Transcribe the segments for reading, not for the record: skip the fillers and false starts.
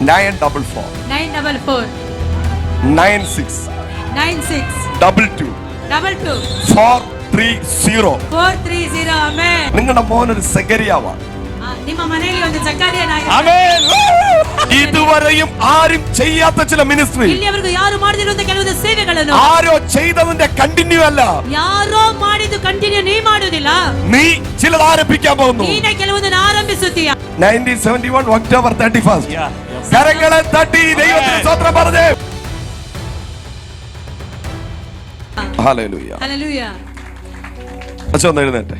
944 944 96 96 22 22 430. 430. ആമേൻ. നിങ്ങളുടെ മോനൊരു സെഗരിയാവാണ്. ನಿಮ್ಮ ಮನೆಯಲ್ಲಿ ಒಂದು ಜಕರಿಯನಾಗಿ. ആമേൻ. ഇതുവരെയും ആരും ചെയ്യാത്ത ചില മിനിസ്ട്രി, ಇಲ್ಲಿಯವರೆಗೂ ಯಾರು ಮಾಡದಿರುವಂತ ಕೆಲವೊಂದು ಸೇವೆಗಳನ್ನು ആരോ ചെയ്തതിന്റെ കണ്ടിന്യൂ അല്ല, ಯಾರೋ ಮಾಡಿದ್ದು ಕಂಟಿನ್ಯೂ ನೀ ಮಾಡುವುದಿಲ್ಲ, നീ ചിലത് ആരംഭിക്കാൻ പോകുന്നു. ನೀನೇ ಕೆಲವೊಂದನ್ನು ಆರಂಭಿಸುತ್ತೀಯ. 1971 October 31st. കരങ്ങളെ തട്ടി ദൈവത്തിന് സ്തോത്രം പറഞ്ഞേ. ഹല്ലേലൂയ. ഹല്ലേലൂയ. അച്ഛൻ ഒന്ന് എഴുന്നേറ്റെ.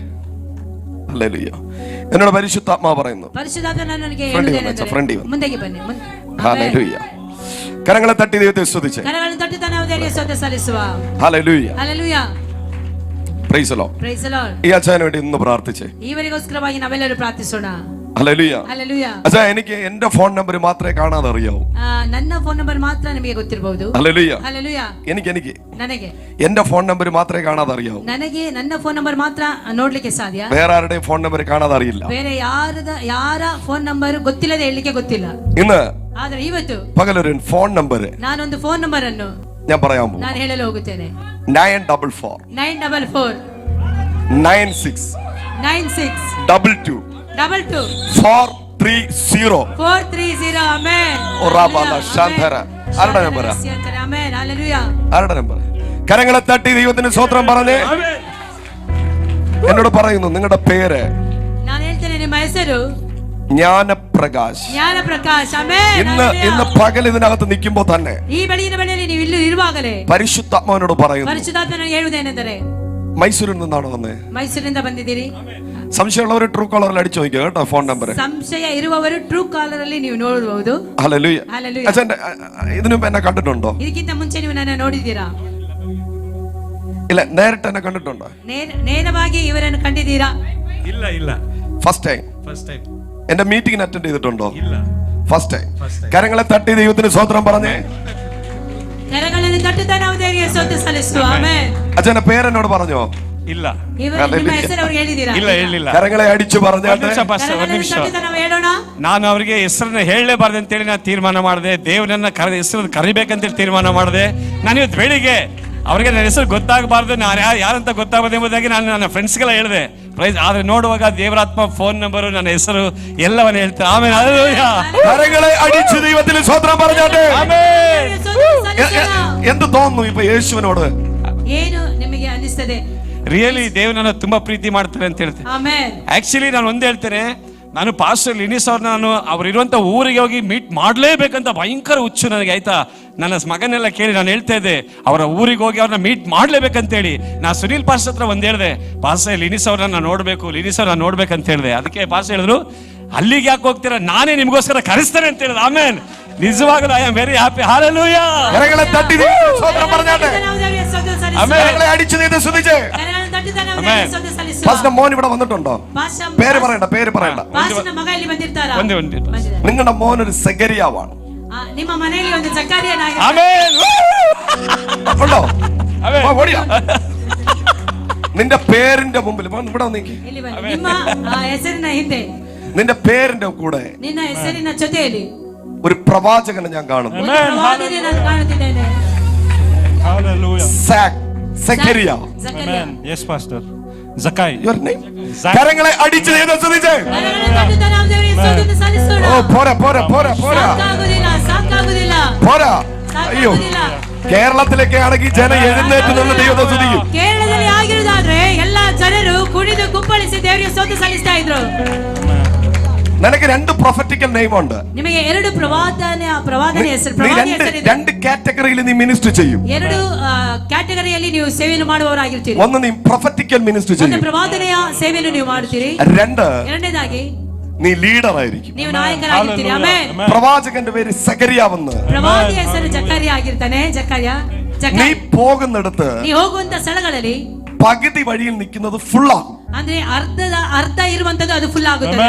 ഹല്ലേലൂയ. എന്നോട് പരിശുദ്ധാത്മാവ് പറയുന്നു. പരിശുദ്ധാത്മാവ് ನನಗೆ ಹೇಳುವುದೇನೆಂದರೆ ಮುಂದಕ್ಕೆ ಬನ್ನಿ. ഹല്ലേലൂയ. കരങ്ങളെ തട്ടി ദൈവത്തെ സ്തുതിച്ച്. കരಗಳನ್ನು തട്ടി ನಾವು ದೇವರಿಗೆ ಸ್ತೋತ್ರ ಸಲ್ಲಿಸುವ. Hallelujah. Hallelujah. Price the Lord. Price the Lord. ഈ അച്ഛന് വേണ്ടി ഇന്ന് പ്രാർത്ഥിച്ചേ. ഈവരിಗೋಸ್ಕರವಾಗಿ ನಾವೆಲ್ಲರೂ ಪ್ರಾರ್ಥಿಸೋಣ. ഹല്ലേലൂയ. ഹല്ലേലൂയ. അച്ഛാ, എനിക്ക് എന്റെ ഫോൺ നമ്പർ മാത്രമേ കാണാതെ അറിയാവൂ. ನನ್ನ ಫೋನ್ ನಂಬರ್ ಮಾತ್ರ ನಿಮಗೆ ಗೊತ್ತಿರಬಹುದು. ഹല്ലേലൂയ. ഹല്ലേലൂയ. എനിക്ക് ನನಗೆ എന്റെ ഫോൺ നമ്പർ മാത്രമേ കാണാതെ അറിയാവൂ. ನನಗೆ ನನ್ನ ಫೋನ್ ನಂಬರ್ ಮಾತ್ರ ನೋಡ್ಲಿಕ್ಕೆ ಸಾಧ್ಯ. വേറെ ആരുടെയും ഫോൺ നമ്പർ കാണാതെ അറിയില്ല. ಬೇರೆ ಯಾರ ಫೋನ್ ನಂಬರ್ ಗೊತ್ತಿಲ್ಲದೆ ಹೇಳಲಿಕ್ಕೆ ಗೊತ್ತಿಲ್ಲ. ഇന്ന് ಆದ್ರೆ ಇವತ್ತು പകലൊരു ഫോൺ നമ്പർ ನಾನೊಂದು ಫೋನ್ ನಂಬರ್ ಅನ್ನು ഞാൻ പറയാൻ പോകും. ನಾನು ಹೇಳಲು ಹೋಗುತ್ತೇನೆ. 944 944 96 96 22 22 430. 430. ആമേൻ. ഒറാബാല ശാന്തര. ആരുടെ നമ്പർ? ആമേൻ. ഹല്ലേലൂയ. ആരുടെ നമ്പർ? കരങ്ങളെ തട്ടി ദൈവത്തിന് സ്തോത്രം പറഞ്ഞേ. എന്നോട് പറയുന്നു, നിങ്ങളുടെ പേര്? ನಾನು ಹೇಳ್ತೇನೆ, ನಿಮ್ಮ ಹೆಸರು ജ്ഞാനപ്രകാശ്. ജ്ഞാനപ്രകാശ്. ആമേൻ. ഇന്ന് പകൽ ഇതിനകത്ത് നിൽക്കുമ്പോൾ തന്നെ ಈ ಬೆಳಗಿನ ವೇಳೆಯಲ್ಲಿ ನೀವು ಇಲ್ಲಿ ಇರುವಾಗಲೇ പരിശുദ്ധാത്മാവിനോട് പറയുന്നു. ಪರಿಶುದ್ಧಾತ್ಮನು ಹೇಳುವುದೇನೆಂದರೆ, മൈസൂരിൽ നിന്നാണോ വന്നേ? ಮೈಸೂರಿಂದ ಬಂದಿದ್ದೀರಿ. സംശയമുള്ളവർ ട്രൂ കോളറിൽ അടിച്ചു നോക്കിയോ കേട്ടോ ഫോൺ നമ്പർ. ಸಂಶಯ ಇರುವವರು ಟ್ರೂ ಕಾಲರ್ ಅಲ್ಲಿ ನೀವು ನೋಡಬಹುದು. ഹല്ലേലൂയ. ഹല്ലേലൂയ. അച്ഛൻ ഇതിനു മുമ്പ് എന്നെ കണ്ടിട്ടുണ്ടോ? ಇದಕ್ಕಿಂತ ಮುಂಚೆ ನೀವು ನನ್ನ ನೋಡಿದ್ದೀರಾ? ഇല്ല, നേരിട്ട് എന്നെ കണ്ടിട്ടുണ്ടോ? ನೇರವಾಗಿ ಇವರನ್ನು ಕಂಡಿದ್ದೀರಾ? ಇಲ್ಲ. ഫസ്റ്റ് ടൈം എന്റെ മീറ്റിംഗിന് അറ്റൻഡ് ചെയ്തിട്ടുണ്ടോ? ಇಲ್ಲ. First time. കരങ്ങളെ തട്ടി ദൈവത്തിന് സ്തോത്രം പറഞ്ഞേ. കരಗಳನ್ನು തട്ടുತ್ತಾ ನಾವು ದೇವರಿಗೆ ಸ್ತೋತ್ರ ಸಲ್ಲಿಸುವ. ಆಮೆನ್. അച്ഛന്റെ പേരെന്നോട് പറഞ്ഞോ? ಇಲ್ಲ. ನಿಮ್ಮ ಹೆಸರು ಅವ್ರಿಗೆ ಹೇಳಿದ್ದೀರಾ? ಇಲ್ಲ ಹೇಳಿಲ್ಲ. കരങ്ങളെ അടിച്ചു പറഞ്ഞാട്ടെ. ನಾನು ಅವರಿಗೆ ಹೆಸರನ್ನ ಹೇಳಲೇಬಾರ್ದು ಅಂತೇಳಿ ನಾನು ತೀರ್ಮಾನ ಮಾಡಿದೆ. ದೇವರನ್ನ ಹೆಸರು ಕರಿಬೇಕಂತೇಳಿ ತೀರ್ಮಾನ ಮಾಡಿದೆ. ನಾನು ಇವತ್ತು ಬೆಳಿಗ್ಗೆ ಅವರಿಗೆ ನನ್ನ ಹೆಸರು ಗೊತ್ತಾಗಬಾರ್ದು, ನಾನು ಯಾರಂತ ಗೊತ್ತಾಗಬಾರ್ದು ಎಂಬುದಾಗಿ ನಾನು ನನ್ನ ಫ್ರೆಂಡ್ಸ್ಗೆಲ್ಲ ಹೇಳಿದೆ. ಪ್ರೈಸ್ ಆದ್ರೆ ನೋಡುವಾಗ ದೇವರಾತ್ಮ ಫೋನ್ ನಂಬರು ನನ್ನ ಹೆಸರು ಎಲ್ಲವನ್ನ ಹೇಳ್ತಾರೆ. ಆಮೇಲೆ കരങ്ങളെ അടിച്ചു ദൈവത്തിന് സ്തോത്രം പറഞ്ഞാട്ടെ. എന്ത് തോന്നുന്നു ഇപ്പൊ യേശുവിനോട്? ಏನು ನಿಮಗೆ ಅನಿಸ್ತದೆ? ರಿಯಲಿ ದೇವ್ರನ್ನ ತುಂಬಾ ಪ್ರೀತಿ ಮಾಡ್ತಾರೆ ಅಂತ ಹೇಳ್ತಾರೆ. ಆಕ್ಚುಲಿ ನಾನು ಒಂದ್ ಹೇಳ್ತೇನೆ, ನಾನು ಪಾಸ್ಟರ್ ಲಿನಿಸ್ ಅವ್ರನ್ನ ಅವ್ರು ಇರುವಂತ ಊರಿಗೆ ಹೋಗಿ ಮೀಟ್ ಮಾಡ್ಲೇಬೇಕಂತ ಭಯಂಕರ ಹುಚ್ಚು ನನಗೆ. ಆಯ್ತಾ, ನನ್ನ ಮಗನೆಲ್ಲ ಕೇಳಿ ನಾನು ಹೇಳ್ತಾ ಇದ್ದೆ, ಅವರ ಊರಿಗೆ ಹೋಗಿ ಅವ್ರನ್ನ ಮೀಟ್ ಮಾಡ್ಲೇಬೇಕಂತೇಳಿ. ನಾ ಸುನೀಲ್ ಪಾಸ್ಟರ್ ಹತ್ರ ಒಂದ್ ಹೇಳಿದೆ, ಪಾಸ್ಟರ್ ಲಿನಿಸ್ ಅವ್ರನ್ನ ನೋಡ್ಬೇಕು, ಲಿನಿಸ್ ಅವ್ರನ್ನ ನೋಡ್ಬೇಕಂತ ಹೇಳಿದೆ. ಅದಕ್ಕೆ ಪಾಸ್ಟರ್ ಹೇಳಿದ್ರು, ಅಲ್ಲಿಗೆ ಯಾಕೆ ಹೋಗ್ತೀರಾ, ನಾನೇ ನಿಮ್ಗೋಸ್ಕರ ಕರೆಸ್ತೇನೆ ಅಂತ ಹೇಳಿದ್ರು. ಆಮೇನ್ ನಿಜವಾಗಲೂ I am very happy. Hallelujah. കരങ്ങളെ തട്ടി സ്തോത്രം പറഞ്ഞാട്ടെ. കരങ്ങളെ അടിച്ചു ദൈവത്തെ സ്തുതിച്ചേ. പാസ്റ്റർ മോൻ ഇവിടെ വന്നിട്ടുണ്ടോ? പേര് പറയണ്ട. നിങ്ങളുടെ മോൻ ഒരു സെഗരിയാവാണ്. ನಿಮ್ಮ ಮನೆಯಲ್ಲಿ ಒಂದು ಜಕರಿಯನಾಗಿ. ಆಮೆನ್. ഉണ്ടോ? ഓടിയാ. നിന്റെ പേരിന്റെ മുമ്പിൽ ഇവിടെ വന്നേക്ക്. ನಿಮ್ಮ ಹೆಸರಿನ ಹಿಂದೆ, നിന്റെ പേരിന്റെ കൂടെ ನಿನ್ನ ಹೆಸರಿನ ಜೊತೆಯಲ್ಲಿ ഒരു പ്രവാചകനെ ഞാൻ കാണുന്നു. ಪ್ರವಾದಿಯನ್ನು ನಾನು ಕಾಣುತ್ತಿದ್ದೇನೆ. Hallelujah. സെഗരിയ. Amen. Yes, Pastor. Zakai. Your name? കരങ്ങളെ അടിച്ചു ദൈവത്തെ സ്തുതിച്ചേ. ഓ പോരാ. അയ്യോ, കേരളത്തിലേക്ക് ആണെങ്കിൽ ജനം എഴുന്നേറ്റ് നിന്ന് ദൈവത്തെ സ്തുതിക്കും. ಕೇರಳದಲ್ಲಿ ಆಗಿರುವುದಾದ್ರೆ ಎಲ್ಲ ಜನರು ಕುಣಿದು ಕುಪ್ಪಳಿಸಿ ದೇವರಿಗೆ ಸ್ತೋತ್ರ ಸಲ್ಲಿಸ್ತಾ ಇದ್ರು. നിനക്ക് രണ്ട് പ്രൊഫറ്റിക്കൽ നെയിം ഉണ്ട്. ನಿಮಗೆ ಎರಡು ಪ್ರವಾದನೆ ಹೆಸರು, ಪ್ರವಾದಿ ಹೆಸರು ಇದೆ. രണ്ട് കാറ്റഗറിയിൽ നീ മിനിസ്റ്റർ ചെയ്യും. ಎರಡು ಕ್ಯಾಟಗರಿಯಲ್ಲಿ ನೀವು ಸೇವೆಯನ್ನು ಮಾಡುವವರಾಗಿರ್ತೀರಿ. ഒന്ന് നീ പ്രൊഫറ്റിക്കൽ മിനിസ്റ്റർ ചെയ്യും. ಒಂದು ಪ್ರವಾದನೆಯ ಸೇವೆಯನ್ನು ನೀವು ಮಾಡ್ತೀರಿ. ಎರಡನೇದಾಗಿ നീ ലീഡർ ആയിരിക്കും. ನೀವು ನಾಯಕರಾಗಿರ್ತೀರಿ. ಆಮೆನ್. പ്രവാചകന്റെ പേര് സെഗരിയാവെന്ന്. ಪ್ರವಾದಿ ಹೆಸರು ಜಕರಿಯ ಆಗಿರ್ತಾನೆ. നീ പോകുന്നിടത്ത്, ನೀ ಹೋಗುವಂತ ಸ್ಥಳಗಳಲ್ಲಿ പകുതി വഴിയിൽ നിൽക്കുന്നത് ഫുൾ ആകും. ಅಂದ್ರೆ ಅರ್ಧ ಇರುವಂತದ್ದು ಅದು ಫುಲ್ ಆಗುತ್ತದೆ.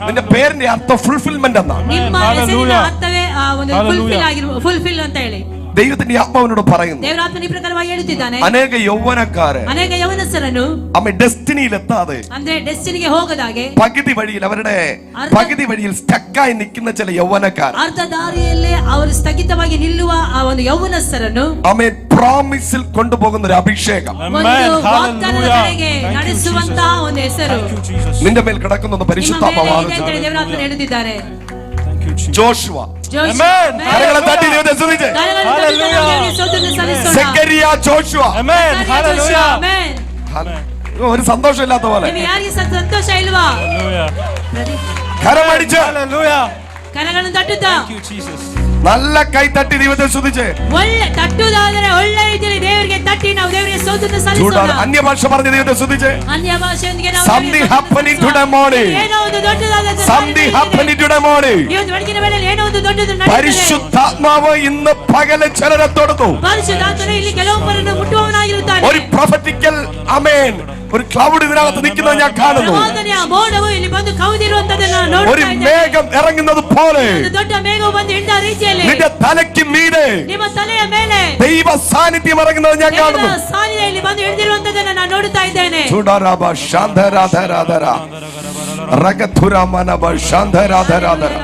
നിന്റെ പേരിന്റെ അർത്ഥം ഫുൾഫിൽമെന്റ് എന്നാണ്. ನಿಮ್ಮ ಹೆಸರಿನ ಅರ್ಥವೇ ಒಂದು ಫುಲ್ಫಿಲ್ ಅಂತ ಹೇಳಿ. ദൈവത്തിന്റെ ആത്മാവിനോട് പറയുന്നു, ದೇವರ ಆತ್ಮನ ಈ ಪ್ರಕಾರವಾಗಿ ಹೇಳುತ್ತಿದ್ದಾನೆ, അനേക യൗവനക്കാരെ ಅನೇಕ ಯವನಸ್ಥರನ್ನು ഡെസ്റ്റിനിയിൽ എത്താതെ ಅಂದ್ರೆ ಡೆಸ್ಟಿನಿಗೆ ಹೋಗದಾಗೆ പകുതി വഴിയിൽ അവരുടെ പകുതി വഴിയിൽ സ്റ്റക്കായി നിൽക്കുന്ന ചില യൗവനക്കാർ ಅರ್ಧ ದಾರಿಯಲ್ಲೇ ಅವರು ಸ್ಥಗಿತವಾಗಿ ನಿಲ್ಲುವ ಆ ಒಂದು ಯವನಸ್ಥರನ್ನು പ്രോമിസിൽ കൊണ്ടുപോകുന്ന ഒരു അഭിഷേകം ಒಂದು ವಾಗ್ದಾನದ ಕಡೆಗೆ ನಡೆಸುವಂತ ಒಂದು ಹೆಸರು നിന്റെ മേൽ കിടക്കുന്ന പരിശുദ്ധാത്മാവാണ്. ದೇವರ ಆತ್ಮ ಹೇಳುತ್ತಿದ್ದಾರೆ. Joshua, amen. കരങ്ങളെ തട്ടി ദൈവത്തെ സ്തുതിച്ച്. സെക്കരിയ, ജോഷുവ. ಆಮೆನ್. ഒരു സന്തോഷമില്ലാത്ത പോലെ ನಿಮಗೆ ಯಾರಿಗೆ ಸಂತೋಷ ಇಲ್ವಾ? കരമടിച്ച് ಕರಗಳನ್ನು ತಟ್ಟುತ್ತಾ നല്ല കൈ തട്ടി ദൈവത്തെ സ്തുതിച്ച്. ಒಳ್ಳೆ ತಟ್ಟುವುದಾದರೆ ಒಳ್ಳೆ ರೀತಿಯಲ್ಲಿ ದೇವರಿಗೆ ತಟ್ಟಿ ನಾವು ದೇವರಿಗೆ ಸ್ತೋತ್ರ ಸಲ್ಲಿಸೋಣ. അന്യഭാഷ പറഞ്ഞ ദൈവത്തെ സ്തുതിച്ച്. ಅನ್ಯ ಭಾಷೆಯೊಂದಿಗೆ ನಾವು Something happening today morning. ಏನೋ ಒಂದು ದೊಡ್ಡದಾದ Something happening today morning. ಇವತ್ತು ಬೆಳಗಿನ ವೇಳೆಯಲ್ಲಿ ಏನೋ ಒಂದು ದೊಡ್ಡದು ನಡೆಯುತ್ತದೆ. പരിശുദ്ധാത്മാവ് ഇന്ന് പകലെ ചിലരെ തൊടുന്നു. ಪರಿಶುದ್ಧಾತ್ಮನು ಇಲ್ಲಿ ಕೆಲವೊಬ್ಬರನ್ನು ಮುಟ್ಟುವವನಾಗಿರುತ್ತಾನೆ. ഒരു പ്രൊഫറ്റിക്കൽ ആമേൻ, ഒരു ക്ലൗഡ് ഇതിനകത്ത് നിൽക്കുന്നത് ഞാൻ കാണുന്നു. ಪ್ರವಾದನೆಯ ಮೋಡವು ಇಲ್ಲಿ ಬಂದು ಕವಿದಿರುವಂತದನ್ನು ನಾನು ഒരു ನೋಡ್ತಾ ಇದ್ದೇನೆ. മേഘം ഇറങ്ങുന്നത് പോലെ ಒಂದು ದೊಡ್ಡ ಮೇಘವು ಬಂದು ಇಳಿದ ರೀತಿಯಲ್ಲಿ നിന്റെ തലയ്ക്ക് മീതെ ನಿಮ್ಮ ತಲೆಯ ಮೇಲೆ ദൈവ സാന്നിധ്യം ഇറങ്ങുന്നത് ഞാൻ കാണുന്നു. ದೇವರ ಸಾನ್ನಿಧ್ಯ ಇಲ್ಲಿ ಬಂದು ಇಳಿದಿರುವಂತದನ್ನು ನಾನು ನೋಡುತ್ತಾ ಇದ್ದೇನೆ. ചൂടാരാബ ശാന്തരാധരാധര റഗധുരമനബ ശാന്തരാധരാധര.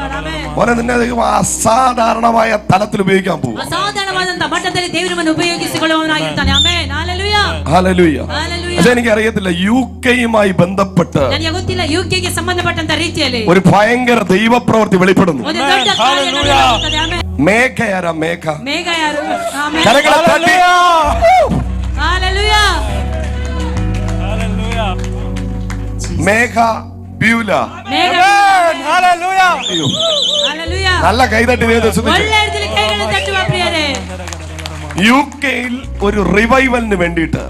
മോനെ, നിന്നെ ദൈവം അസാധാരണമായ തലത്തിൽ ഉപയോഗിക്കാൻ പോകും. ಅಸಾಧಾರಣವಾದಂತ ಮಟ್ಟದಲ್ಲಿ ದೇವರನ್ನು ಉಪಯೋಗಿಸಿಕೊಳ್ಳುವವನಾಗಿರ್ತಾನೆ. ಆಮೆನ್. ಹಲ್ಲೆಲೂಯಾ. ഹല്ലേലൂയ. ಹಲ್ಲೆಲೂಯಾ. പക്ഷെ എനിക്ക് അറിയത്തില്ല, യുകെയുമായി ബന്ധപ്പെട്ട് ನನಗೆ ಗೊತ್ತಿಲ್ಲ ಯುಕೆಗೆ ಸಂಬಂಧಪಟ್ಟಂತ ರೀತಿಯಲ್ಲಿ ഒരു ഭയങ്കര ദൈവപ്രവൃത്തി വെളിപ്പെടുന്നു. ಒಂದು ದೊಡ್ಡ ಕಾರ್ಯ ನಡೆಯುತ್ತದೆ. ಆಮೆನ್. മേഘയാരാ? മേഘ. ಮೇಘ ಯಾರು? ಆಮೆನ್. കരങ്ങളെ തട്ടി. ಹಲ್ಲೆಲೂಯಾ. മേഘ ബ്യൂല. ಮೇಘ. Hallelujah. അയ്യോ, ಹಲ್ಲೆಲೂಯಾ. നല്ല കൈതട്ടി ദൈവത്തെ സ്തുതിച്ച്. ಒಳ್ಳೆ ರೀತಿಯಲ್ಲಿ ಕೈಗಳನ್ನು ತಟ್ಟುವ ಪ್ರಿಯರೇ, യുകെയിൽ ഒരു റിവൈവലിന് വേണ്ടിയിട്ട്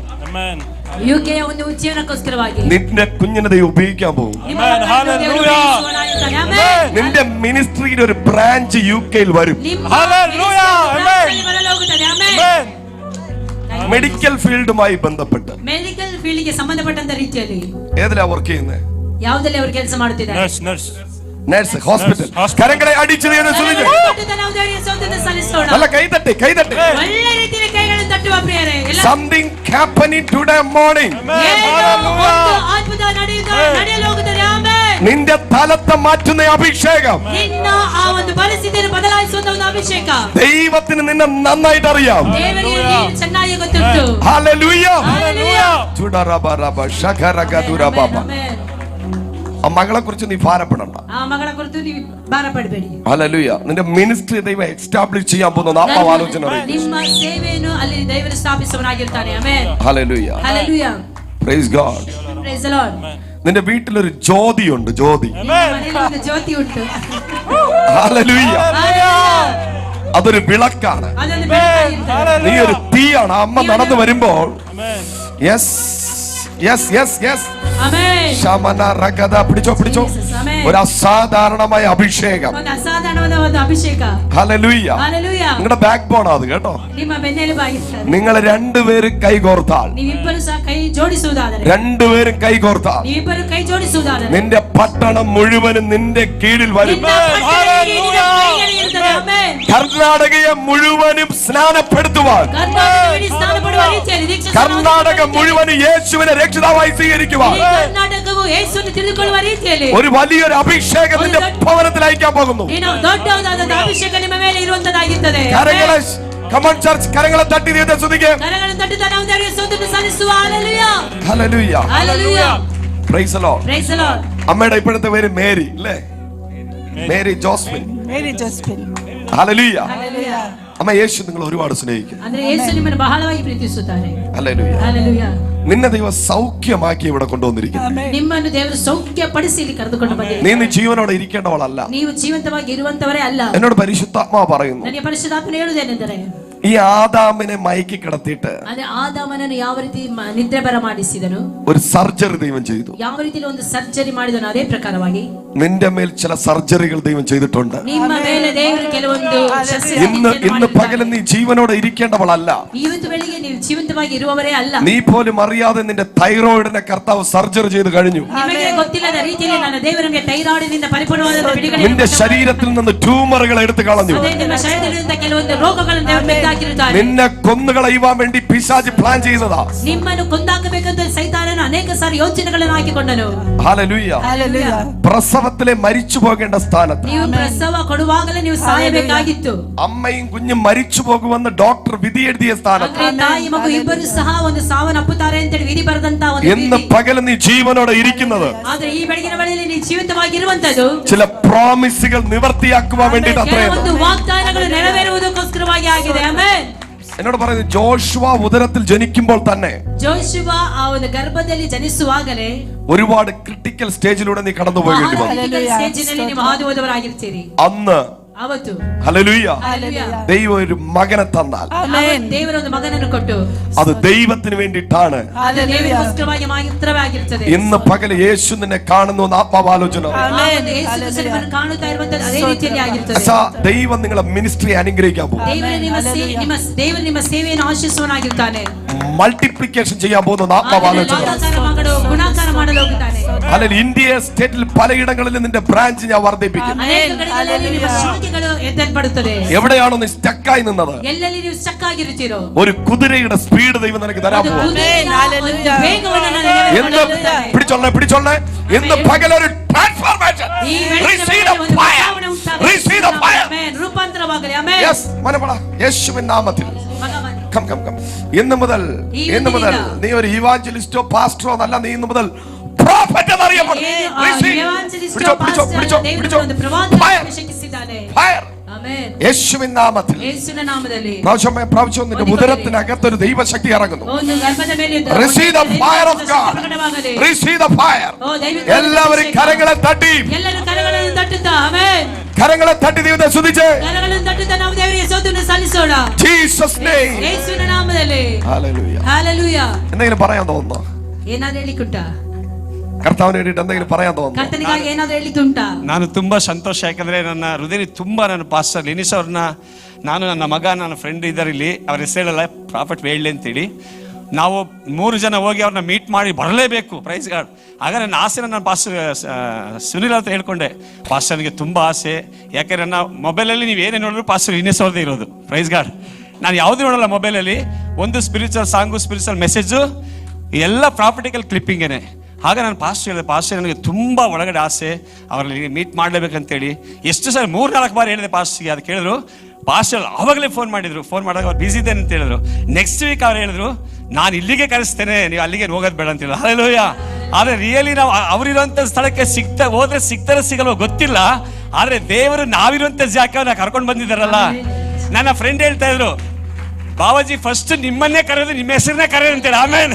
ಯುಕೆಯ ಒಂದು ಉಜ್ಜೀವನಕ್ಕೋಸ್ಕರವಾಗಿ നിന്റെ കുഞ്ഞിനെ ദൈവം ഉപയോഗിക്കാൻ പോകും. ನಿಮ್ಮ ಮಗನನ್ನು ದೇವರು ಉಪಯೋಗಿಸುವವನಾಗಿರ್ತಾನೆ. ಆಮೆನ್. നിന്റെ മിനിസ്ട്രിയുടെ ഒരു ബ്രാഞ്ച് യുകെയിൽ വരും. ನಿಮ್ಮ Hallelujah. ಮಿನಿಸ್ಟ್ರಿ ಬರಲು ಹೋಗುತ್ತದೆ. ಆಮೆನ್. മെഡിക്കൽ ഫീൽഡുമായി ബന്ധപ്പെട്ട് ಮೆಡಿಕಲ್ ಫೀಲ್ಡ್ಗೆ ಸಂಬಂಧಪಟ್ಟಂತ ರೀತಿಯಲ್ಲಿ ഏതിലാ വർക്ക് ചെയ്യുന്നത്? ಯಾವುದಲ್ಲಿ ಅವರು ಕೆಲಸ ಮಾಡುತ್ತಿದ್ದಾರೆ? Nurse, hospital. കരങ്ങളെ അടിച്ച് ദൈവത്തെ സ്തുതിച്ച്. ನಾವು ದೇವರಿಗೆ ಸ್ತೋತ್ರ ಸಲ್ಲಿಸೋಣ. നല്ല കൈതട്ടി, കൈതട്ടി. ಒಳ್ಳೆ ರೀತಿಯಲ್ಲಿ ಕೈಗಳನ್ನು ತಟ್ಟುವ ಪ್ರಿಯರೇ, ಎಲ್ಲ Something happening today morning. ಏನೋ ಒಂದು ಅದ್ಭುತ ನಡೆಯಲು ಹೋಗುತ್ತದೆ. ಆಮೆನ್. നിന്റെ തലത്തെ മാറ്റുന്ന അഭിഷേകം. ನಿನ್ನ ಆ ಒಂದು ಪರಿಸ್ಥಿತಿಯನ್ನು ಬದಲಾಯಿಸುವಂತ ಒಂದು ಅಭಿಷೇಕ ദൈവത്തിന് നിന്നെ നന്നായിട്ട് അറിയാം. ದೇವರಿಗೆ ನೀನು ಚೆನ್ನಾಗಿ ಗೊತ್ತುಂಟು. ഹല്ലേലൂയ. ഹല്ലേലൂയ. ചുടറബറബ ശഖരഗദുരബബ. ಆಮೆನ್. ആ മകളെ കുറിച്ച് നീ ഭാരപ്പെടണ്ട. ಆ ಮಗಳ ಕುರಿತು ನೀವು ಭಾರಪಡಬೇಡಿ. ഹല്ലേലൂയ. നിന്റെ മിനിസ്ട്രി ദൈവം എസ്റ്റാബ്ലിഷ് ചെയ്യാൻ പോകുന്ന ആത്മാവ് ആലോചന അറിയും. ನಿಮ್ಮ ಸೇವೆಯನ್ನು ಅಲ್ಲಿ ದೇವರು ಸ್ಥಾಪಿಸುವನಾಗಿರ್ತಾನೆ. Amen. Hallelujah. Hallelujah. Praise God. Praise the Lord. നിന്റെ വീട്ടിലൊരു ജ്യോതിയുണ്ട്, ജ്യോതി. ಮನೆಯಲ್ಲಿ ಒಂದು ಜ್ಯೋತಿ ಉಂಟು. ഹല്ലേലൂയ. ಹಲ್ಲೆಲೂಯಾ. അതൊരു വിളക്കാണ്. ಅದೊಂದು ಬೆಳಕಾಗಿರ್ತದೆ. നീ ഒരു തീയാണ്. അമ്മ നടന്നു വരുമ്പോൾ yes yes yes yes amen. ശമന രഗത. പിടിച്ചോ, പിടിച്ചോ. ആമെൻ. ഒരു അസാധാരണമായ അഭിഷേകം. ಒಂದು ಅಸಾಧಾರಣವಾದ ಒಂದು ಅಭಿಷೇಕ. ഹല്ലേലൂയ. ಹಲ್ಲೆಲೂಯಾ. നിങ്ങളുടെ ബാക്ക് ബോൺ അത് കേട്ടോ. ನಿಮ್ಮ ಬೆನ್ನೆಲುಬಾಗಿರ್ತಾರೆ. നിങ്ങൾ രണ്ടുപേരും കൈകോർത്താൽ, ನೀವಿಬ್ಬರು ಸಹ ಕೈ ಜೋಡಿಸುವುದಾದರೆ, രണ്ടുപേരും കൈകോർത്താൽ ನೀವಿಬ್ಬರು ಕೈ ಜೋಡಿಸುವುದಾದರೆ നിന്റെ പട്ടണം മുഴുവനും നിന്റെ കീഴിൽ വരും. ನಿನ್ನ ಪಟ್ಟಣಕ್ಕೆ ನಿನ್ನ ಕೈಗಳಿರುತ್ತದೆ. ಆಮೆನ್. കർണാടകയെ മുഴുവനും സ്നാനപ്പെടുത്തുവാൻ, ಕರ್ನಾಟಕದಲ್ಲಿ ಸ್ನಾನ ಪಡುವ ರೀತಿಯಲ್ಲಿ ದೀಕ್ಷೆ കർണാടക മുഴുവനും യേശുവിനെ രക്ഷിതാവായി സ്വീകരിക്കുവാൻ ಈ ಕರ್ನಾಟಕವು ಯೇಸುವನ್ನು ತಿಳಿದುಕೊಳ್ಳುವ ರೀತಿಯಲ್ಲಿ ഒരു വലിയൊരു അഭിഷേകത്തിന്റെ ഭവനത്തിൽ അയക്കാൻ പോകുന്നു. ನೀನು ದೊಡ್ಡದಾದ ಅಭಿಷೇಕ ನಿಮ್ಮ ಮೇಲೆ ಇರುವಂತದ್ದಾಗಿರ್ತದೆ. കരങ്ങളെ കമൺ ചർച്ച്, കരങ്ങളെ തട്ടി ദൈവത്തെ സ്തുതിക്കുക. ಕರಗಳನ್ನು ತಟ್ಟುತ್ತಾ ನಾವು ದೇವರಿಗೆ ಸ್ತೋತ್ರ ಸಲ್ಲಿಸುವ. Hallelujah. Hallelujah. Hallelujah. Praise the Lord. Praise the Lord. അമ്മയുടെ ഇപ്പോഴത്തെ പേര് മേരി അല്ലേ? Mary Josmin. Mary Josphin. Hallelujah. Hallelujah. അമ്മ യേശു നിങ്ങൾ ഒരുപാട് സ്നേഹിക്കും. ಅಂದ್ರೆ ಯೇಸು ನಿಮ್ಮನ್ನು ಬಹಳವಾಗಿ ಪ್ರೀತಿಸುತ್ತಾರೆ. ഹല്ലേലൂയ. ಹಲ್ಲೆಲೂಯಾ. നിന്നെ ദൈവം സൗഖ്യമാക്കി ഇവിടെ കൊണ്ടുവന്നിരിക്കുന്നു. ನಿಮ್ಮನ್ನು ದೇವರು ಸೌಖ್ಯಪಡಿಸಿ ಇಲ್ಲಿ ಕರೆದುಕೊಂಡು ಬಂದಿದ್ದಾರೆ. നീ ಜೀವನോടെ ಇರಿക്കേണ്ടവളല്ല. ನೀವು ಜೀವಂತವಾಗಿ ಇರುವಂತವರೇ ಅಲ್ಲ. എന്നോട് പരിശുദ്ധാത്മാവ് പറയുന്നു, ನನಗೆ ಪರಿಶುದ್ಧಾತ್ಮನು ಹೇಳುವುದೇನೆಂದರೆ, ഈ ആദാമിനെ മയക്കി കിടത്തിയിട്ട് ಅದೇ ಆದಾಮನನ್ನು ಯಾವ ರೀತಿ ನಿದ್ರೆ ಬರ ಮಾಡಿಸಿದನು, ഒരു സർജറി ദൈവം ചെയ്തു. ಯಾವ ರೀತಿ ಒಂದು ಸರ್ಜರಿ ಮಾಡಿದನು, ಅದೇ ಪ್ರಕಾರವಾಗಿ നിന്റെ മേൽ ചില സർജറികൾ ദൈവം ചെയ്തിട്ടുണ്ട്. ನಿಮ್ಮ ಮೇಲೆ ದೇವರು ಕೆಲವೊಂದು ഇന്ന് പകലും നീ ജീവനോടെ ഇരിക്കേണ്ടവളല്ല. ಇವತ್ತು ಬೆಳಿಗ್ಗೆ ನೀವು ಜೀವಂತವಾಗಿ ಇರುವವರೇ ಅಲ್ಲ. നീ പോലും അറിയാതെ നിന്റെ തൈറോയിഡിനെ കർത്താവ് സർജറി ചെയ്ത് കഴിഞ്ഞു. ನಿಮಗೆ ಗೊತ್ತಿಲ್ಲದ ರೀತಿಯಲ್ಲಿ ನಾನು ದೇವರಿಗೆ ಥೈರಾಯ್ಡ್ನಿಂದ ಪರಿಪೂರ್ಣವಾದ ಬಿಡುಗಡೆ, നിന്റെ ശരീരത്തിൽ നിന്ന് ട്യൂമറുകൾ എടുത്തു കളഞ്ഞു. ಅದೇ ನಿಮ್ಮ ಶರೀರದಲ್ಲಿದ್ದ ಕೆಲವೊಂದು ರೋಗಗಳನ್ನು ದೇವರು ತೆಗೆದುಹಾಕಿದ್ದಾನೆ. ಆಗಿರುತ್ತಾನೆ. നിന്നെ കൊന്നുകളയുവാൻ വേണ്ടി പിശാച് പ്ലാൻ ചെയ്തതാ. ನಿಮ್ಮನ್ನು ಕೊಂದಾಕಬೇಕಂತ ಸೈತಾನನು ಅನೇಕ ಸಾರಿ ಯೋಚನೆಗಳನ್ನು ಹಾಕಿಕೊಂಡನು. ഹല്ലേലൂയ. പ്രസവത്തിലെ മരിച്ചു പോകേണ്ട സ്ഥാനത്ത് ನೀವು ಪ್ರಸವ ಕೊಡುವಾಗಲೇ ನೀವು ಸಾಯಬೇಕಾಗಿತ್ತು. അമ്മയും കുഞ്ഞും മരിച്ചു പോകുമെന്ന് ഡോക്ടർ വിധി എഴുതിയ സ്ഥാനത്ത് ತಾಯಿ ಮಗು ಇಬ್ಬರು ಸಹ ಒಂದು ಸಾವನ್ನಪ್ಪುತ್ತಾರೆ ಅಂತ ವಿಧಿ ಬರೆದಂತ ಒಂದು എന്ന് പകല് നീ ജീവനോടെ ഇരിക്കുന്നത് ಆದ್ರೆ ಈ ಬೆಳಗಿನ ವೇಳೆಯಲ್ಲಿ ನೀವು ಜೀವಿತವಾಗಿರುವಂತದ್ದು ചില പ്രോമിസുകൾ നിവർത്തിയാക്കുവാൻ വേണ്ടിയിട്ട് അത്രയും ಕೆಲವೊಂದು ವಾಗ್ದಾನಗಳು ನೆರವೇರುವುದಕ್ಕೋಸ್ಕರವಾಗಿ ಆಗಿದೆ. ಆಮೆನ್. എന്നോട് പറയുന്നത് ജോഷുവ ഉദരത്തിൽ ജനിക്കുമ്പോൾ തന്നെ ಜೋಶುವ ಆ ಒಂದು ಗರ್ಭದಲ್ಲಿ ಜನಿಸುವಾಗಲೇ ഒരുപാട് ക്രിട്ടിക്കൽ സ്റ്റേജിലൂടെ നീ കടന്നു പോകേണ്ടി വന്നു. ಸ್ಟೇಜಿನಲ್ಲಿ ನೀವು ಹಾದು ಹೋದವರಾಗಿರ್ತೀರಿ. അന്ന് ಅವತ್ತು ഹല്ലേലൂയ ദൈവം ഒരു മകനെ തന്നാൽ ದೇವರ ಒಂದು ಮಗನನ್ನು ಕೊಟ್ಟು അത് ദൈവത്തിന് വേണ്ടിയിട്ടാണ്. ದೇವರಿಗೋಸ್ಕರವಾಗಿ ಮಾತ್ರವೇ ಆಗಿರುತ್ತದೆ. ഇന്ന് പകല് യേശു നിന്നെ കാണുന്നു എന്ന് ആത്മാവാലോചന. ಯೇಸು ಕ್ರಿಸ್ತನನ್ನು ಕಾಣುತ್ತಾ ಇರುವಂತದ್ದು ಅದೇ ರೀತಿಯಲ್ಲಿ ಆಗಿರುತ್ತದೆ. ദൈവം നിങ്ങളെ മിനിസ്ട്രി അനുഗ്രഹിക്കാൻ പോകും. ದೇವರು ನಿಮ್ಮ ಸೇವೆಯನ್ನು ಆಶೀರ್ವದಿಸುವನಾಗಿರುತ್ತಾನೆ. മൾട്ടിപ്ലിക്കേഷൻ ചെയ്യാൻ പോകുന്ന ആത്മാവാലോചന. ಗುಣಾಕಾರ ಮಾಡಲು ಹೋಗುತ್ತಾನೆ. അല്ലെങ്കിൽ ഇന്ത്യ സ്റ്റേറ്റിൽ പലയിടങ്ങളിലും നിന്റെ ബ്രാഞ്ച് ഞാൻ വർദ്ധിപ്പിക്കും. എവിടെയാണോ നീ സ്റ്റക്കായി നിന്നത്, ಎಲ್ಲೆಲ್ಲಿ ನೀವು ಸ್ಟಕ್ ಆಗಿರುತ್ತೀರೋ ഒരു കുതിരയുടെ സ്പീഡ് ദൈവം നിനക്ക് തരാൻ പോകും. എന്ന് പിടിച്ചോളേ എന്ന് പകലൊരു ട്രാൻസ്ഫോർമേഷൻ. ರೂಪಾಂತರವಾಗಲಿ. യേശുവിൻ നാമത്തിൽ ഇന്ന് മുതൽ നീ ഒരു ഇവാഞ്ചലിസ്റ്റോ പാസ്റ്ററോ എന്നല്ല, നീ ഇന്ന് മുതൽ പ്രോഫറ്റ് എന്നറിയപ്പെടും. യേശുവിൻ നാമത്തിൽ പ്രാവശ്യം നിന്റെ ഉദരത്തിനകത്തൊരു ദൈവശക്തി ഇറങ്ങുന്നു. Receive the fire of God. Receive the fire. എല്ലാവരും കരങ്ങളെ തട്ടി ദൈവത്തെ സ്തുതിച്ച് ജീസസ് നെയിം. ഹല്ലേലൂയ. എന്തെങ്കിലും പറയാൻ തോന്നുന്നോ? ಏನಾದ್ರೂ ಹೇಳಿಕುಂಟಾ? കർത്താവിന് വേണ്ടിയിട്ട് എന്തെങ്കിലും പറയാൻ തോന്നുന്നു? ಕರ್ತನಿಗಾಗಿ ಏನಾದ್ರೂ ಹೇಳಿಕುಂಟಾ? ನಾನು ತುಂಬಾ ಸಂತೋಷ, ಯಾಕಂದ್ರೆ ನನ್ನ ಹೃದಯ ತುಂಬಾ ನನ್ನ ಪಾಸ್ಟರ್ ಲಿನಿಸ್ ಅವ್ರನ್ನ, ನಾನು ನನ್ನ ಮಗ, ನನ್ನ ಫ್ರೆಂಡ್ ಇದ್ದಾರೆ ಇಲ್ಲಿ, ಅವ್ರ ಹೆಸರೆಲ್ಲ ಪ್ರಾಫಿಟ್ ವೇಳ್ಳಿ ಅಂತೇಳಿ, ನಾವು 3 ಜನ ಹೋಗಿ ಅವ್ರನ್ನ ಮೀಟ್ ಮಾಡಿ ಬರಲೇಬೇಕು. Praise God. ಆಗ ನನ್ನ ಆಸೆ ನನ್ನ ಪಾಸ್ಟರ್ ಸುನಿಲ್ ಅಂತ ಹೇಳ್ಕೊಂಡೆ. ಪಾಸ್ಟರ್ಗೆ ತುಂಬಾ ಆಸೆ, ಯಾಕಂದ್ರೆ ನನ್ನ ಮೊಬೈಲಲ್ಲಿ ನೀವು ಏನೇ ನೋಡಿದ್ರು ಪಾಸ್ಟರ್ ಲಿನಿಸ್ ಅವ್ರದ್ದೇ ಇರೋದು. Praise God. ನಾನು ಯಾವ್ದು ನೋಡಲ್ಲ ಮೊಬೈಲಲ್ಲಿ, ಒಂದು ಸ್ಪಿರಿಚುವಲ್ ಸಾಂಗು, ಸ್ಪಿರಿಚುವಲ್ ಮೆಸೇಜು, ಎಲ್ಲ ಪ್ರಾಫಿಟಿಕಲ್ ಕ್ಲಿಪ್ಪಿಂಗೇನೆ. ಆಗ ನಾನು ಪಾಸ್ಟರ್ ನನಗೆ ತುಂಬ ಒಳಗಡೆ ಆಸೆ, ಅವರಲ್ಲಿ ಮೀಟ್ ಮಾಡಲೇಬೇಕಂತೇಳಿ ಎಷ್ಟು ಸರಿ 3-4 ಬಾರಿ ಹೇಳಿದೆ ಪಾಸ್ಟರ್ಗೆ. ಅದು ಕೇಳಿದ್ರು ಪಾಸ್ಟರ್ ಆವಾಗಲೇ ಫೋನ್ ಮಾಡಿದಾಗ ಅವ್ರು ಬಿಸಿ ಇದ್ದೇನೆ ಅಂತ ಹೇಳಿದ್ರು. ನೆಕ್ಸ್ಟ್ ವೀಕ್ ಅವ್ರು ಹೇಳಿದ್ರು ನಾನು ಇಲ್ಲಿಗೆ ಕರೆಸ್ತೇನೆ, ನೀವು ಅಲ್ಲಿಗೆ ಹೋಗೋದು ಬೇಡ ಅಂತ ಹೇಳಿದ್ರು. ಹಲ್ಲೆಲೂಯಾ. ಆದರೆ ರಿಯಲಿ ನಾವು ಅವರಿರುವಂಥ ಸ್ಥಳಕ್ಕೆ ಹೋದ್ರೆ ಸಿಗ್ತಾರೋ ಸಿಗಲ್ವೋ ಗೊತ್ತಿಲ್ಲ, ಆದರೆ ದೇವರು ನಾವಿರುವಂಥ ಜಾಗವನ್ನು ಕರ್ಕೊಂಡು ಬಂದಿದ್ದಾರಲ್ಲ. ನನ್ನ ಫ್ರೆಂಡ್ ಹೇಳ್ತಾ ಇದ್ರು, ಬಾವಾಜಿ ಫಸ್ಟ್ ನಿಮ್ಮನ್ನೇ ಕರೆಯೋದು, ನಿಮ್ಮ ಹೆಸರನ್ನೇ ಕರೆಯೋದು ಅಂತೇಳಿ. ಆಮೇನ್.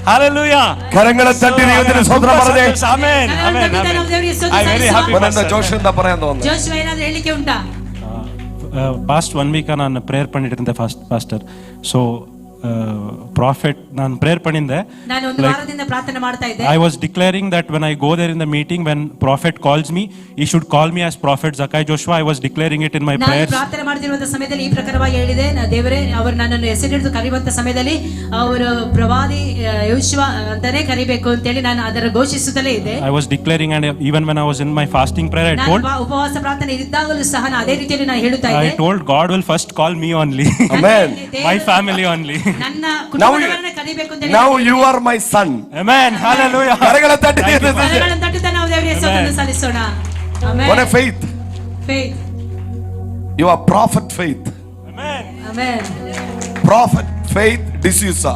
Hallelujah. കരങ്ങളെ തട്ടി ദൈവത്തിന് സ്തോത്രം പറഞ്ഞേ. ആമേൻ. ആമേൻ. I very happy. ജോഷ് എന്താ പറയാൻ തോന്നുന്നു? ಜೋಶುವ ಏನಾದ್ರೂ ಹೇಳಿಕೆ ಉಂಟಾ? ಪಾಸ್ಟ್ 1 ವೀಕ್ ನಾನು ಪ್ರೇಯರ್ பண்ணிட்டு ಪಾಸ್ಟರ್. ಸೊ ಪ್ರಾಫಿಟ್ ನಾನು ಪ್ರೇಯರ್ பண்ணிದೆ. ನಾನು ಒಂದು ವಾರದಿಂದ ಪ್ರಾರ್ಥನೆ ಮಾಡ್ತಾ ಇದ್ದೆ. I was declaring that when I go there in the meeting, when prophet calls me, he should call me as prophet Zakai Joshua. I was declaring it in my prayers. ನಾನು ಪ್ರಾರ್ಥನೆ ಮಾಡ್ತಿರುವಂತ ಸಮಯದಲ್ಲಿ ಈ ಪ್ರಕಾರವಾಗಿ ಹೇಳಿದೆ, ದೇವರೇ ಅವರು ನನ್ನನ್ನು ಹೆಸರಿಡಿದು ಕರೆಯುವಂತ ಸಮಯದಲ್ಲಿ ಅವರು ಪ್ರವಾದಿ ಯೋಶುವ ಅಂತಾನೆ ಕರಿಬೇಕು ಅಂತ ಹೇಳಿ ನಾನು ಅದರ ಘೋಷಿಸುತ್ತಲೇ ಇದ್ದೆ. I was declaring, and even when I was in my fasting prayer, I told, ಉಪವಾಸ ಪ್ರಾರ್ಥನೆ ಇದ್ದಾಗಲೂ ಸಹ ನಾನು ಅದೇ ರೀತಿಯಲ್ಲಿ ನಾನು ಹೇಳುತ್ತಾ ಇದ್ದೆ. I told God will first call me only. Amen. My family only. ನನ್ನ ಕುಟುಂಬವನ್ನು ಕರಿಬೇಕು ಅಂತ ಹೇಳಿ. Now you are my son. Amen. Hallelujah. കരങ്ങളെ തട്ടി ಕರಗಳನ್ನು ತಟ್ಟುತ್ತಾ ನಾವು ದೇವರಿಗೆ ಸ್ತೋತ್ರವನ್ನು ಸಲ್ಲಿಸೋಣ. Amen. What a faith. Faith. You are prophet faith. Amen. Amen. Prophet faith D'Souza.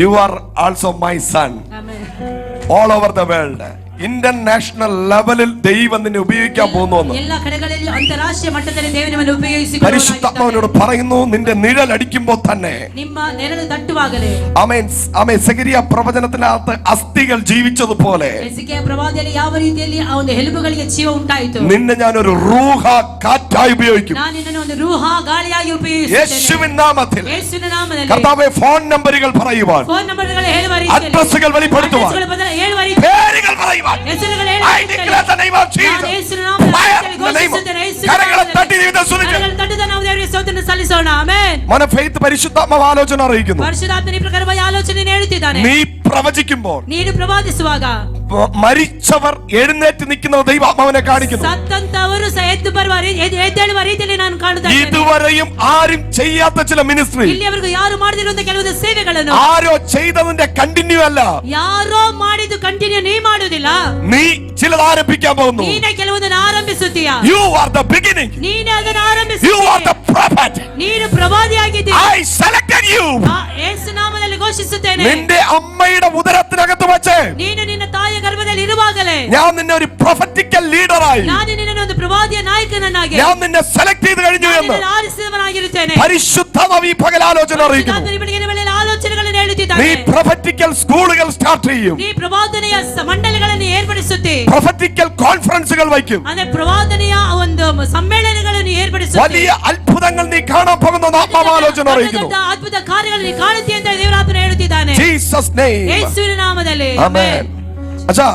You are also my son. Amen. All over the world. International ലെവലിൽ ദൈവം നിന്നെ ഉപയോഗിക്കാൻ പോകുന്നു. എല്ലാ കടകളിലും അന്തർരാഷ്ട്രീയ മട്ടത്തിൽ ദൈവം നമ്മെ ഉപയോഗിക്കുന്നു. പരിശുദ്ധാത്മാവിനോട് പറയുന്നു, നിന്റെ നിഴൽ അടിക്കുമ്പോൾ തന്നെ ನಿಮ್ಮ ನೆರಳು ತಟ್ಟುವಾಗಲೇ. ആമേൻ. ആമേൻ. സെഖരിയ പ്രവചനത്തിനകത്ത് അസ്ഥികൾ ജീവിച്ചതുപോലെ ಎಸೆಕಿಯ ಪ್ರವಾದಿಯಲ್ಲಿ ಯಾವ ರೀತಿಯಲ್ಲಿ ಆ ಒಂದು ಎಲುಬುಗಳಿಗೆ ಜೀವ ಉಂಟಾಯಿತು, നിന്നെ ഞാൻ ഒരു റൂഹ കാറ്റായി ഉപയോഗിക്കും. ನಾನು ನಿನ್ನನ್ನು ಒಂದು ರೂಹ ಗಾಳಿಯಾಗಿ ಉಪಯೋಗಿಸುತ್ತೇನೆ. യേശുവിൻ നാമത്തിൽ. ಯೇಸುವಿನ ನಾಮದಲ್ಲಿ. കർത്താവേ, ഫോൺ നമ്പറുകൾ പറയുവാൻ, ಫೋನ್ ನಂಬರ್ಗಳು ಹೇಳುವ ರೀತಿಯಲ್ಲಿ, അഡ്രസ്സുകൾ വെളിപ്പെടുത്തുവാൻ, ಅಡ್ರೆಸ್ಗಳು ಬದಲು ಹೇಳುವ ರೀತಿಯಲ್ಲಿ, പേരുകൾ പറയുവാൻ, ಹೆಸರುಗಳು ಹೇಳುವ I declare the name of Jesus. ನಾನು ಯೇಸುವಿನ ನಾಮದಲ್ಲಿ ಘೋಷಿಸುತ್ತೇನೆ. കരങ്ങളെ തട്ടി ദൈവത്തെ സ്തുതിച്ച്. ಕರಗಳನ್ನು ತಟ್ಟುತ್ತಾ ನಾವು ದೇವರಿಗೆ ಸ್ತೋತ್ರವನ್ನು ಸಲ್ಲಿಸೋಣ. ಆಮೆನ್. മോനെ ഫെയ്ത്ത് പരിശുദ്ധാത്മാവ് ആലോചന അറിയിക്കുന്നു. ಪರಿಶುದ್ಧಾತ್ಮನ ಈ ಪ್ರಕಾರವಾಗಿ ಆಲೋಚನೆ ಹೇಳುತ್ತಿದ್ದಾನೆ. നീ പ്രവചിക്കുമ്പോൾ ನೀನು ಪ್ರವಾದಿಸುವಾಗ മരിച്ചവർ എഴുന്നേറ്റ് നിൽക്കുന്ന ദൈവാത്മാവിനെ കാണിക്കുന്നു. ಸತ್ತಂತವರು ಎದ್ದು ಬರುವ ಎದ್ದೇಳುವ ರೀತಿಯಲ್ಲಿ ನಾನು ಕಾಣುತ್ತಾ ಇದ್ದೇನೆ. ഇതുവരെയും ആരും ചെയ്യാത്ത ചില മിനിസ്ട്രി, ಇಲ್ಲಿಯವರೆಗೂ ಯಾರು ಮಾಡದಿರುವಂತ ಕೆಲವು ಸೇವೆಗಳನ್ನು ആരോ ചെയ്തതിന്റെ കണ്ടിന്യൂ അല്ല, ಯಾರೋ ಮಾಡಿದ್ದು ಕಂಟಿನ್ಯೂ ನೀ ಮಾಡುವುದಿಲ್ಲ, നീ ചിലത് ಆರಂಭಿക്കാൻ പോകുന്നു. ನೀನೇ ಕೆಲವೊಂದನ್ನು ಆರಂಭಿಸುತ್ತೀಯ. You are the beginning. ನೀನೇ ಅದನ್ನು You are ಆರಂಭಿಸುತ್ತೀಯ. the prophet. ನೀನು ಪ್ರವಾದಿಯಾಗಿದ್ದೀಯ. I selected you. ಯೇಸು ನಾಮದಲ್ಲಿ ಘೋಷಿಸುತ್ತೇನೆ. നിന്റെ അമ്മയുടെ ഉദരത്തിനകത്ത് വെച്ച് ನೀನು ನಿನ್ನ ತಾಯಿಯ ಗರ್ಭದಲ್ಲಿ ಇರುವಾಗಲೇ ഞാൻ നിന്നെ ഒരു പ്രൊഫറ്റിക്കൽ ലീഡറായി, ನಾನು ನಿನ್ನನ್ನು ಒಂದು ಪ್ರವಾದಿಯ നായകനാಗಿ ഞാൻ നിന്നെ സെലക്ട് ചെയ്ത് കഴിഞ്ഞു എന്ന് ಆರಿಸಿದವನಾಗಿರುತ್ತೇನೆ. പരിശുദ്ധമായി പകലാലോചന അറിയിക്കുന്നു. ಆಲೋಚನೆಗಳನ್ನು നീ ಹೇಳುತ್ತಿದ್ದಾನೆ. പ്രൊഫറ്റിക്കൽ സ്കൂളുകൾ സ്റ്റാർട്ട് ചെയ്യും, ನೀ ಪ್ರವಾದನೆಯ ಮಂಡಳಿಗಳನ್ನು ಏರ್ಪಡಿಸುತ್ತಿ, പ്രൊഫറ്റിക്കൽ കോൺഫറൻസുകൾ വയ്ക്കും, ಅಂದ್ರೆ ಪ್ರವಾದನೆಯ ಒಂದು ಸಮ್ಮೇಳನಗಳನ್ನು ಏರ್ಪಡಿಸುತ್ತಿ, വലിയ അത്ഭുതങ്ങൾ നീ കാണാൻ പോകുന്ന ആത്മാവാലോചന അറിയിക്കുന്നു. ಅದ್ಭುತ ಕಾರ್ಯಗಳನ್ನು ನೀ ಕಾಣುತ್ತಿ ಅಂತ ದೇವರಾತ್ಮ ಹೇಳುತ್ತಿದ್ದಾನೆ. Jesus name. ಯೇಸುವಿನ ನಾಮದಲ್ಲಿ ആമേൻ. അച്ഛാ,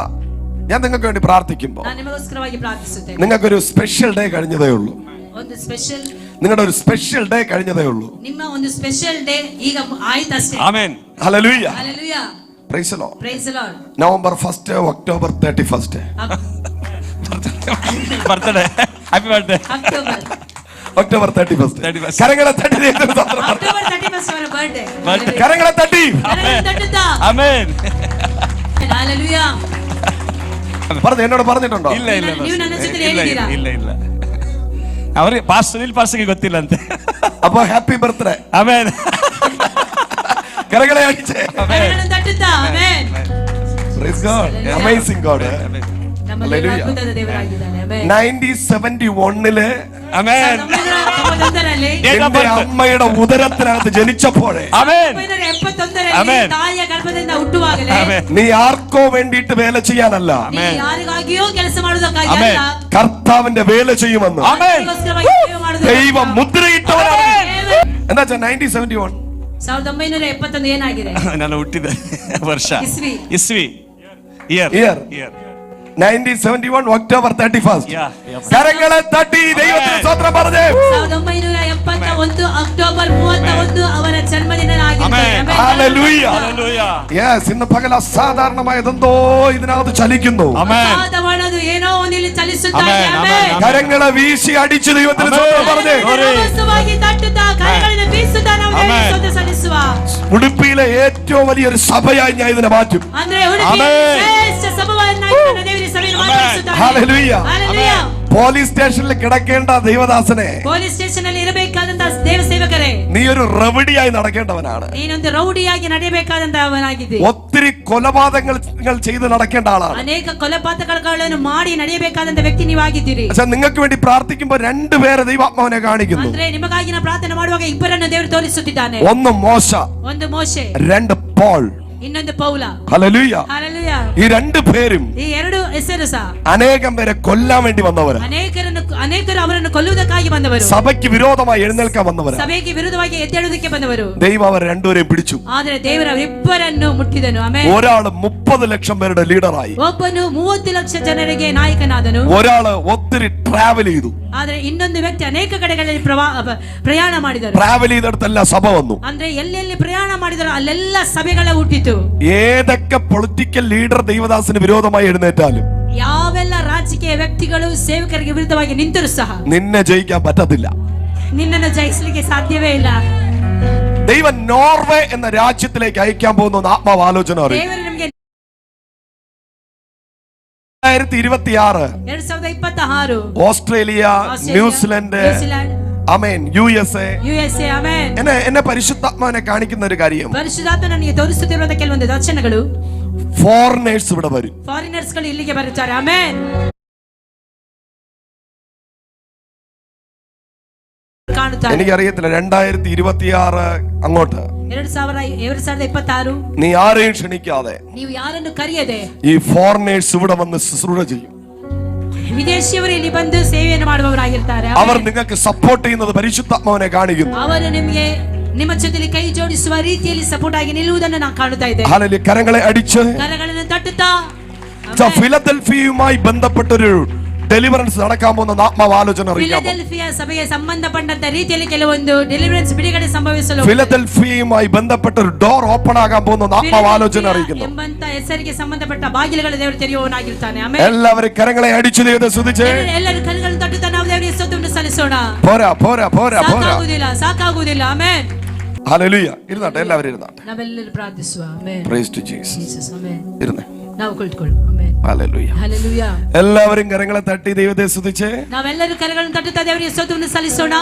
ഞാൻ നിങ്ങൾക്ക് വേണ്ടി പ്രാർത്ഥിക്കുമ്പോൾ ನಾನು ನಿಮಗೋಸ್ಕರವಾಗಿ ಪ್ರಾರ್ಥಿಸುತ್ತೇನೆ. നിങ്ങൾക്കൊരു സ്പെഷ്യൽ ഡേ കഴിഞ്ഞതേ ഉള്ളൂ. ಒಂದು ಸ್ಪೆಷಲ್, നിങ്ങളുടെ ഒരു സ്പെഷ്യൽ ഡേ കഴിഞ്ഞതേ ഉള്ളൂ. ನಿಮ್ಮ ಒಂದು ಸ್ಪೆಷಲ್ ಡೇ ಈಗ ಆಯ್ತಷ್ಟೇ. Amen. Hallelujah. Hallelujah. Praise the Lord. Praise the Lord. November 1 October 31 birthday, happy birthday. October October 31 കരങ്ങളെ തട്ടി ദൈവത്തിന് സ്തോത്രം. ಅಕ್ಟೋಬರ್ 31 ಅವರ ಬರ್ತ್ಡೇ. കരങ്ങളെ തട്ടി ತಟ್ಟುತ್ತಾ. ಆಮೆನ್. ಹಲ್ಲೆಲೂಯಾ. പറഞ്ഞു, എന്നോട് പറഞ്ഞിട്ടുണ്ടോ? ಇಲ್ಲ ಇಲ್ಲ ನೀವು ನನ್ನ ಜೊತೆ ಇಲ್ಲ ಹೇಳಿದ್ದೀರಾ? ಇಲ್ಲ ಇಲ್ಲ. ಅವ್ರಿಗೆ ಪಾಸ್ ಸುನಿಲ್ ಪಾಸ್ಗೆ ಗೊತ್ತಿಲ್ಲ ಅಂತೆ. അപ്പൊ ഹാപ്പി ബർത്ത്ഡേ. ಆಮೆನ್. കരങ്ങളെ അടിച്ചേ. ಕರಗಳನ್ನು ತಟ್ಟುತ್ತಾ. Amen. Praise God. Amazing God. ನಮ್ಮ ದೇವರು ಅದ್ಭುತದ ದೇವರಾಗಿದ್ದಾನೆ. ಆಮೆನ್. 1971 ಆಮೆನ್. 1971ರಲ್ಲಿ എന്റെ അമ്മയുടെ ഉദരത്തിനകത്ത് ജനിച്ചപ്പോഴേ ಆಮೆನ್. 1971ರಲ್ಲಿ ಆಮೆನ್. ತಾಯಿಯ ಗರ್ಭದಿಂದ ಹುಟ್ಟುವಾಗಲೇ ಆಮೆನ್. നീ ആർക്കോ വേണ്ടിയിട്ട് വേല ചെയ്യാനല്ല, ನೀ ಯಾರಿಗಾಗಿಯೋ ಕೆಲಸ ಮಾಡುವುದಕ್ಕಾಗಿ ಆಮೆನ್. ಅಲ್ಲ, കർത്താവിന്റെ വേല ചെയ്യുമെന്ന് ಆಮೆನ್. ದೇವರಿಗೋಸ್ಕರವಾಗಿ ಸೇವೆ ಮಾಡುವುದಕ್ಕಾಗಿ. ദൈവം മുദ്രയിട്ടവനാണ്. ದೇವರು- എന്താ 1971 1971 ಏನಾಗಿದೆ? ನಾನು ಹುಟ್ಟಿದ ವರ್ಷ ಇಸ್ವಿ. ಇಸ್ವಿ year Year. Year 1971 October 31. Yeah. കരങ്ങളെ തട്ടി ദൈവത്തിന് സ്തോത്രം പറഞ്ഞേ. 1971 ಅಕ್ಟೋಬರ್ 31 ಅವರ ಜನ್ಮದಿನವಾಗಿದೆ. ಆಮೆನ್. ഹല്ലേലൂയ. Hallelujah. യെസ്, ഇന്ന് പകൽ അസാധാരണമായതെന്തോ ഇതിനകത്ത് ചലിക്കുന്നു. ಆಮೆನ್. ಅಸಾಧಾರಣವಾದ ಏನೋ ಒಂದಿಲ್ಲಿ ಚಲಿಸುತ್ತಾ ಇದೆ. ಆಮೆನ್. ಆಮೆನ್. ಆಮೆನ್. കരങ്ങളെ വീശി അടിച്ച് ദൈവത്തിന് സ്തോത്രം പറഞ്ഞേ. ರಭಸವಾಗಿ ತಟ್ಟುತ್ತಾ ಕೈಗಳನ್ನು ಬೀಸುತ್ತಾ ನಾವು ದೇವರಿಗೆ ಆಮೆನ್. ಸ್ತೋತ್ರ ಸಲ್ಲಿಸುವ. ഉടുപ്പിയിലെ ഏറ്റവും വലിയൊരു സഭയായി ഞാൻ ഇതിനെ മാറ്റും. ಅಂದ್ರೆ ಉಡುಪಿ ಆಮೆನ್. ಶ್ರೇಷ್ಠ ಸಭವನ್ನಾಗಿ ನನ್ನ ದೇವರ ಸಭೆಯನ್ನು ಮಾರ್ಪಡಿಸುತ್ತಾನೆ. ഹല്ലേലൂയ. ಹಲ್ಲೆಲೂಯಾ. പോലീസ് സ്റ്റേഷനിൽ കിടക്കേണ്ട ദൈവദാസനെ ಪೊಲೀಸ್ ಸ್ಟೇಷನ್ ಅಲ್ಲಿ ಇರಬೇಕಾದಂತ ದೇವ ಸೇವಕರೇ, നീ ഒരു റവഡിയായി നടക്കേണ്ടവനാണ്. ನೀನೊಂದು ರೌಡಿಯಾಗಿ ನಡೆಯಬೇಕಾದಂತವನಾಗಿದ್ದಿ. ഒത്തിരി കൊലപാതകങ്ങൾ നിങ്ങൾ ചെയ്ത് നടക്കേണ്ട ആളാണ്. ಅನೇಕ ಕೊಲೆಪಾತಕಗಳನ್ನು ಮಾಡಿ ನಡೆಯಬೇಕಾದಂತ ವ್ಯಕ್ತಿ ನೀವಾಗಿದ್ದೀರಿ. പക്ഷെ നിങ്ങൾക്ക് വേണ്ടി പ്രാർത്ഥിക്കുമ്പോൾ രണ്ടുപേരെ ദൈവാത്മാവിനെ കാണിക്കുന്നു. ಅಂದ್ರೆ ನಿಮಗಾಗಿ ನಾ ಪ್ರಾರ್ಥನೆ ಮಾಡುವಾಗ ಇಬ್ಬರನ್ನು ದೇವರು ತೋರಿಸುತ್ತಿದ್ದಾನೆ. ഒന്ന് മോശ, ಒಂದು ಮೋಶೆ, രണ്ട് പോൾ. ಇನ್ನೊಂದು ಪೌಲ. ഹല്ലേലൂയ. ಹಲ್ಲೆಲೂಯಾ. ഈ രണ്ടു പേരും ಈ ಎರಡು ಹೆಸರು ಸಹ അനേകം പേരെ കൊല്ലാൻ വേണ്ടി വന്നവര്, ಅನೇಕರು ಅವರನ್ನು ಕೊಲ್ಲುವುದಕ್ಕಾಗಿ ಬಂದವರು, സഭയ്ക്ക് വിരോധമായി എഴുന്നേൽക്കാൻ വന്നവര്. ಸಭೆಗೆ ವಿರುದ್ಧವಾಗಿ ಎದ್ದೇಳುವುದಕ್ಕೆ ಬಂದವರು. ദൈവം അവർ രണ്ടുപേരെയും പിടിച്ചു. ಆದರೆ ದೇವರು ಅವರಿಬ್ಬರನ್ನು ಮುಟ್ಟಿದನು. ಆಮೆನ್. ഒരാള് 30 ലക്ഷം പേരുടെ ലീഡറായി, ಒಬ್ಬನು 30 ಲಕ್ಷ ಜನರಿಗೆ ನಾಯಕನಾದನು. ഒരാള് ഒത്തിരി ട്രാവൽ ചെയ്തു. ಆದರೆ ಇನ್ನೊಂದು ವ್ಯಕ್ತಿ ಅನೇಕ ಕಡೆಗಳಲ್ಲಿ ಪ್ರಯಾಣ ಮಾಡಿದರು. ട്രാവൽ ചെയ്തെടുത്തെല്ലാം സഭ വന്നു. ಅಂದ್ರೆ ಎಲ್ಲೆಲ್ಲಿ ಪ್ರಯಾಣ ಮಾಡಿದರು ಅಲ್ಲೆಲ್ಲ ಸಭೆಗಳ ಹುಟ್ಟಿತು. ഏതൊക്കെ പൊളിറ്റിക്കൽ ലീഡർ ദൈവദാസന് വിരോധമായി എഴുന്നേറ്റാലും ಯಾವೆಲ್ಲ ರಾಜಕೀಯ ವ್ಯಕ್ತಿಗಳು ಸೇವಕರಿಗೆ ವಿರುದ್ಧವಾಗಿ ನಿಂತರೂ ಸಹ നിന്നെ ജയിക്കാൻ പറ്റത്തില്ല. ನಿನ್ನನ್ನು ಜಯಿಸಲಿಕ್ಕೆ ಸಾಧ್ಯವೇ ಇಲ್ಲ. ദൈവം നോർവേ എന്ന രാജ്യത്തിലേക്ക് അയക്കാൻ പോകുന്ന ആത്മാവ് ആലോചന അറിയും. ದೇವರು ನಮಗೆ 2026 2026 ഓസ്ട്രേലിയ, ന്യൂസിലൻഡ്, അമേൻ, USA. ಆಮೆನ್. എന്നെ പരിശുദ്ധാത്മാവിനെ കാണിക്കുന്ന ഒരു കാര്യം, ಪರಿಶುದ್ಧಾತ್ಮ ನನಗೆ ತೋರಿಸುತ್ತಿರುವಂತಹ ಕೆಲವೊಂದು ದರ್ಶನಗಳು, ഫോറിനേഴ്സ് ഇവിടെ വരും. ಫಾರಿನರ್ಸ್ ಗಳು ಇಲ್ಲಿಗೆ ಬರುತ್ತಾರೆ. ಆಮೆನ್. ಕಾಣುತ್ತಾರೆ. എനിക്കറിയത്തില്ല 2026 അങ്ങോട്ട് 2026 നീ ആരെയും ക്ഷണിക്കാതെ ನೀವು ಯಾರನ್ನು ಕರೆಯದೆ ഈ ഫോറിനേഴ്സ് ഇവിടെ വന്ന് ശുശ്രൂഷ ചെയ്യും. ವಿದೇಶಿಯವರು ಇಲ್ಲಿ ಬಂದು ಸೇವೆಯನ್ನು ಮಾಡುವವರಾಗಿರ್ತಾರೆ. അവർ നിങ്ങൾക്ക് സപ്പോർട്ട് ചെയ്യുന്നത് പരിശുദ്ധാത്മാവിനെ കാണിക്കുന്നു. ಅವರು ನಿಮಗೆ ನಿಮ್ಮ ಜೊತೆಲಿ ಕೈ ಜೋಡಿಸುವ ರೀತಿಯಲ್ಲಿ ಸಪೋರ್ಟ್ ಆಗಿ ನಿಲ್ಲುವುದನ್ನು ನಾನು ಕಾಣುತ್ತಾ ಇದ್ದೇನೆ. ഹല്ലേലൂയ. കരങ്ങളെ അടിച്ച് ಕರಗಳನ್ನು ತಟ್ಟುತ್ತಾ ഫിലദൽഫിയയുമായി ബന്ധപ്പെട്ടൊരു ഡെലിവറൻസ് നടക്കാൻ പോകുന്ന ആത്മാവ് ആലോചന അറിയാമോ? ಫಿಲದೆಲ್ಫಿಯಾ ಸಭೆಗೆ ಸಂಬಂಧಪಟ್ಟಂತ ರೀತಿಯಲ್ಲಿ ಕೆಲವೊಂದು ಡೆಲಿವರೆನ್ಸ್ ಬಿಡುಗಡೆ ಸಂಭವಿಸಲು ഫിലദൽഫിയയുമായി ബന്ധപ്പെട്ട ഒരു ഡോർ ഓപ്പൺ ആകാൻ പോകുന്ന ആത്മാവ് ആലോചന അറിയിക്കുന്നു. ಎಂಬಂತ ಹೆಸರಿಗೆ ಸಂಬಂಧಪಟ್ಟ ಬಾಗಿಲುಗಳು ದೇವರು ತೆರೆಯುವವನಾಗಿರ್ತಾನೆ. ಆಮೆನ್. എല്ലാവരും കരങ്ങളെ അടിച്ചു ദൈവത്തെ സ്തുതിച്ച് ಎಲ್ಲರೂ ಕೈಗಳನ್ನು ತಟ್ಟುತ್ತಾ ನಾವು ದೇವರಿಗೆ ಸ್ತೋತ್ರವನ್ನು ಸಲ್ಲಿಸೋಣ. പോരാ പോരാ പോരാ പോരാ. ಸಾಕಾಗುವುದಿಲ್ಲ. ಆಮೆನ್. ഹല്ലേലൂയ. ഇരുന്നാട്ടെ, എല്ലാവരും ഇരുന്നാട്ടെ. ನಾವೆಲ್ಲರೂ ಪ್ರಾರ್ಥಿಸುವ. Amen. Praise to Jesus. Jesus. Amen. ഇരുന്നേ. ನಾವು ಕುಳಿತುಕೊಳ್ಳೋಣ. ಆಮೆನ್. ഹല്ലേലൂയ. ಹಲ್ಲೆಲೂಯಾ. എല്ലാവരും കരങ്ങളെ തട്ടി ദൈവത്തെ സ്തുതിച്ച് ನಾವೆಲ್ಲರೂ ಕರಗಳನ್ನು ತಟ್ಟುತ್ತಾ ದೇವರಿಗೆ ಸ್ತೋತ್ರವನ್ನು ಸಲ್ಲಿಸೋಣ.